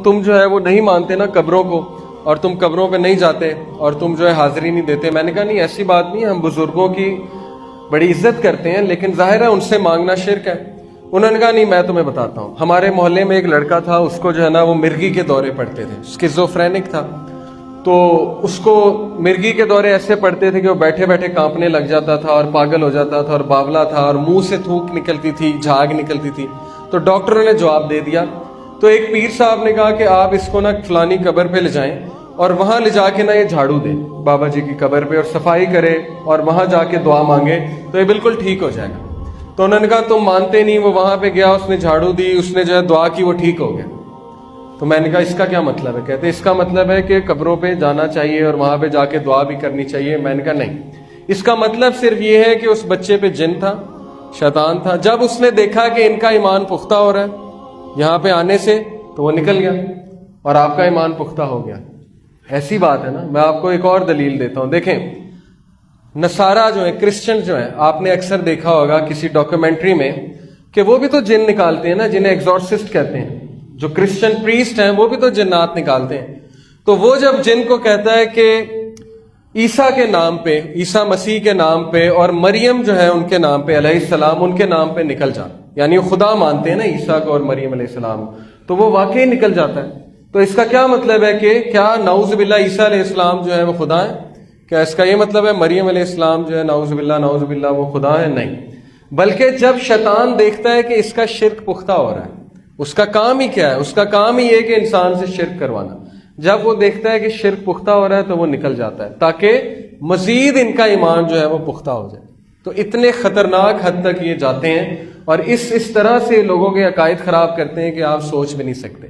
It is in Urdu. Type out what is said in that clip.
تم جو ہے وہ نہیں مانتے نا قبروں کو، اور تم قبروں پہ نہیں جاتے، اور تم جو ہے حاضری نہیں دیتے۔ میں نے کہا نہیں، ایسی بات نہیں ہے، ہم بزرگوں کی بڑی عزت کرتے ہیں، لیکن ظاہر ہے ان سے مانگنا شرک ہے۔ انہوں نے کہا نہیں، میں تمہیں بتاتا ہوں۔ ہمارے محلے میں ایک لڑکا تھا، اس کو جو ہے نا وہ مرگی کے دورے پڑتے تھے، اسکیزوفرینک تھا۔ تو اس کو مرگی کے دورے ایسے پڑتے تھے کہ وہ بیٹھے بیٹھے کانپنے لگ جاتا تھا اور پاگل ہو جاتا تھا اور باولا تھا، اور منہ سے تھوک نکلتی تھی، جھاگ نکلتی تھی۔ تو ڈاکٹروں نے جواب دے دیا۔ تو ایک پیر صاحب نے کہا کہ آپ اس کو نا فلانی قبر پہ لے جائیں اور وہاں لے جا کے نا یہ جھاڑو دے بابا جی کی قبر پہ، اور صفائی کرے اور وہاں جا کے دعا مانگے تو یہ بالکل ٹھیک ہو جائے گا۔ تو انہوں نے کہا تم مانتے نہیں، وہ وہاں پہ گیا، اس نے جھاڑو دی، اس نے جو ہے دعا کی، وہ ٹھیک ہو گیا۔ تو میں نے کہا اس کا کیا مطلب ہے؟ کہتے اس کا مطلب ہے کہ قبروں پہ جانا چاہیے اور وہاں پہ جا کے دعا بھی کرنی چاہیے۔ میں نے کہا نہیں، اس کا مطلب صرف یہ ہے کہ اس بچے پہ جن تھا، شیطان تھا۔ جب اس نے دیکھا کہ ان کا ایمان پختہ ہو رہا ہے یہاں پہ آنے سے، تو وہ نکل گیا اور آپ کا ایمان پختہ ہو گیا۔ ایسی بات ہے نا۔ میں آپ کو ایک اور دلیل دیتا ہوں۔ دیکھیں، نصارہ جو ہیں، کرسچن جو ہیں، آپ نے اکثر دیکھا ہوگا کسی ڈاکیومنٹری میں کہ وہ بھی تو جن نکالتے ہیں نا، جنہیں ایگزورسسٹ کہتے ہیں۔ جو کرسچن پریسٹ ہیں وہ بھی تو جنات نکالتے ہیں۔ تو وہ جب جن کو کہتا ہے کہ عیسیٰ کے نام پہ، عیسیٰ مسیح کے نام پہ اور مریم جو ہے ان کے نام پہ علیہ السلام، ان کے نام پہ نکل جا، یعنی وہ خدا مانتے ہیں نا عیسیٰ کو اور مریم علیہ السلام، تو وہ واقعی نکل جاتا ہے۔ تو اس کا کیا مطلب ہے کہ کیا نعوذ باللہ عیسیٰ علیہ السلام جو ہے وہ خدا ہے؟ کیا اس کا یہ مطلب ہے مریم علیہ السلام جو ہے نعوذ باللہ وہ خدا ہے؟ نہیں، بلکہ جب شیطان دیکھتا ہے کہ اس کا شرک پختہ ہو رہا ہے، اس کا کام ہی کیا ہے؟ اس کا کام ہی یہ کہ انسان سے شرک کروانا۔ جب وہ دیکھتا ہے کہ شرک پختہ ہو رہا ہے تو وہ نکل جاتا ہے، تاکہ مزید ان کا ایمان جو ہے وہ پختہ ہو جائے۔ تو اتنے خطرناک حد تک یہ جاتے ہیں، اور اس طرح سے لوگوں کے عقائد خراب کرتے ہیں کہ آپ سوچ بھی نہیں سکتے۔